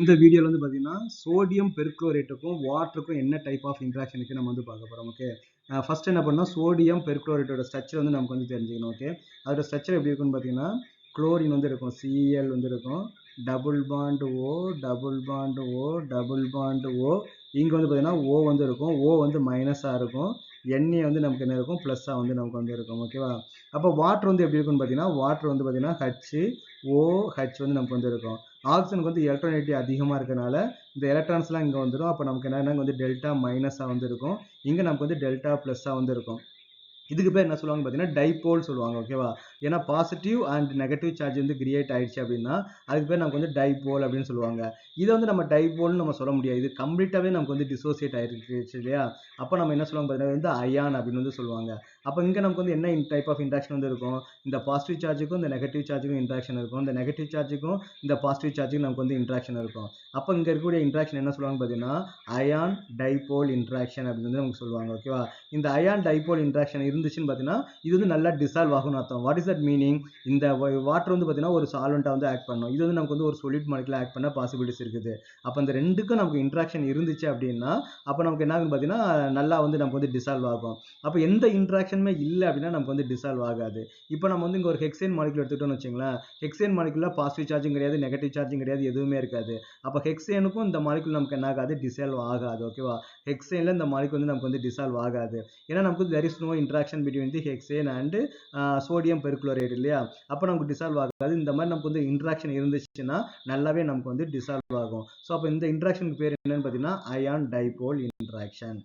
இந்த வீடியோவில் வந்து பார்த்தீங்கன்னா சோடியம் பெர்குளோரேட்டுக்கும் வாட்டருக்கும் என்ன டைப் ஆஃப் இன்ட்ராக்ஷனுக்கு நம்ம வந்து பார்க்க போகிறோம். ஓகே, ஃபர்ஸ்ட் என்ன பண்ணால் சோடியம் பெர்குளோரேட்டோட ஸ்ட்ரக்சர் வந்து நமக்கு வந்து தெரிஞ்சுக்கணும். ஓகே, அதோட ஸ்ட்ரக்சர் எப்படி இருக்குன்னு பார்த்தீங்கன்னா குளோரின் வந்து இருக்கும், Cl வந்து இருக்கும், double bond O double bond O double bond O. இங்கே வந்து பார்த்தீங்கன்னா ஓ வந்து இருக்கும், ஓ வந்து மைனஸாக இருக்கும், எண்ணெய் வந்து நமக்கு என்ன இருக்கும் ப்ளஸ்ஸாக வந்து நமக்கு வந்து இருக்கும். ஓகேவா, அப்போ வாட்டர் வந்து எப்படி இருக்குன்னு பார்த்தீங்கன்னா வாட்டர் வந்து பார்த்தீங்கன்னா HOH வந்து நமக்கு வந்து இருக்கும். ஆக்சிஜனுக்கு வந்து எலக்ட்ரானிட்டி அதிகமாக இருக்கிறனால இந்த எலக்ட்ரான்ஸ்லாம் இங்கே வந்துடும். அப்போ நமக்கு என்னன்னா வந்து டெல்டா மைனஸாக வந்து இருக்கும், இங்கே நமக்கு வந்து டெல்டா ப்ளஸ்ஸாக வந்து இருக்கும். இதுக்கு பேர் என்ன சொல்லுவாங்க பார்த்தீங்கன்னா டைபோல் சொல்லுவாங்க. ஓகேவா, ஏன்னா பாசிட்டிவ் அண்ட் நெகட்டிவ் சார்ஜ் வந்து கிரியேட் ஆயிடுச்சு அப்படின்னா அதுக்கு பேர் நமக்கு வந்து டைபோல் அப்படின்னு சொல்லுவாங்க. இதை வந்து நம்ம டைபோல்னு நம்ம சொல்ல முடியாது, இது கம்ப்ளீட்டாகவே நமக்கு வந்து டிசோசியேட் ஆயிருக்கு இல்லையா. அப்போ நம்ம என்ன சொல்லுவாங்க பார்த்தீங்கன்னா வந்து அயான் அப்படின்னு வந்து சொல்லுவாங்க. அப்போ இங்கே நமக்கு வந்து என்ன டைப் ஆஃப் இன்ட்ராக்ஷன் வந்து இருக்கும், இந்த பாசிட்டிவ் சார்ஜுக்கும் இந்த நெகட்டிவ் சார்ஜுக்கும் இன்ட்ராக்ஷன் இருக்கும், இந்த நெகட்டிவ் சார்ஜுக்கும் இந்த பாசிட்டிவ் சார்ஜுக்கும் நமக்கு வந்து இன்ட்ராக்ஷன் இருக்கும். அப்போ இங்கே இருக்கக்கூடிய இன்ட்ராக்ஷன் என்ன சொல்லுவாங்க பார்த்தீங்கன்னா அயான் டைபோல் இன்ட்ராக்ஷன் அப்படின்னு வந்து நமக்கு சொல்லுவாங்க. ஓகேவா, இந்த அயான் டைபோல் இன்ட்ராக்ஷன் இருந்துச்சுன்னு பார்த்தீங்கன்னா இது வந்து நல்லா டிசால்வ் ஆகும்னு அர்த்தம். வாட் இஸ் தட் மீனிங், இந்த வாட்டர் வந்து பார்த்தீங்கன்னா ஒரு சால்வெண்ட்டாக வந்து ஆக்ட் பண்ணும், இது வந்து நமக்கு வந்து ஒரு solid molecule ஆக்ட் பண்ண பாசிபிலிட்டிஸ் இருக்குது. அப்போ இந்த ரெண்டுக்கும் நமக்கு இன்ட்ராக்ஷன் இருந்துச்சு அப்படின்னா அப்போ நமக்கு என்ன ஆகுன்னு பார்த்தீங்கன்னா நல்லா வந்து நமக்கு வந்து டிசால்வ் ஆகும். அப்போ எந்த இன்ட்ராக்ஷனுமே இல்லை அப்படின்னா நமக்கு வந்து டிசால்வ் ஆகாது. இப்போ நம்ம வந்து இங்கே ஒரு ஹெக்சேன் மாலிகுல் எடுத்துக்கிட்டோம்னு வச்சுங்களேன், ஹெக்சேன் மாலிகுல்ல பாசிட்டிவ் சார்ஜும் கிடையாது, நெகட்டிவ் சார்ஜும் கிடையாது, எதுவுமே இருக்காது. அப்போ ஹெக்சேனுக்கும் இந்த மாலிகுல் நமக்கு என்ன ஆகாது, டிசால்வ் ஆகாது. ஓகேவா, ஹெக்சேனில் இந்த மாலிகுல் வந்து நமக்கு வந்து டிசால்வ் ஆகாது. ஏன்னா நமக்கு there is no interaction between the hexane and sodium perchlorate இல்லையா. அப்போ நமக்கு டிசால்வ் ஆகாது. இந்த மாதிரி நமக்கு வந்து இன்ட்ராக்ஷன் இருந்துச்சுன்னா நல்லாவே நமக்கு வந்து டிசால்வ் ஆகும். ஸோ அப்போ இந்த இன்ட்ராக்ஷனுக்கு பேர் என்னன்னு பார்த்தீங்கன்னா அயான் டைபோல் இன்ட்ராக்ஷன்.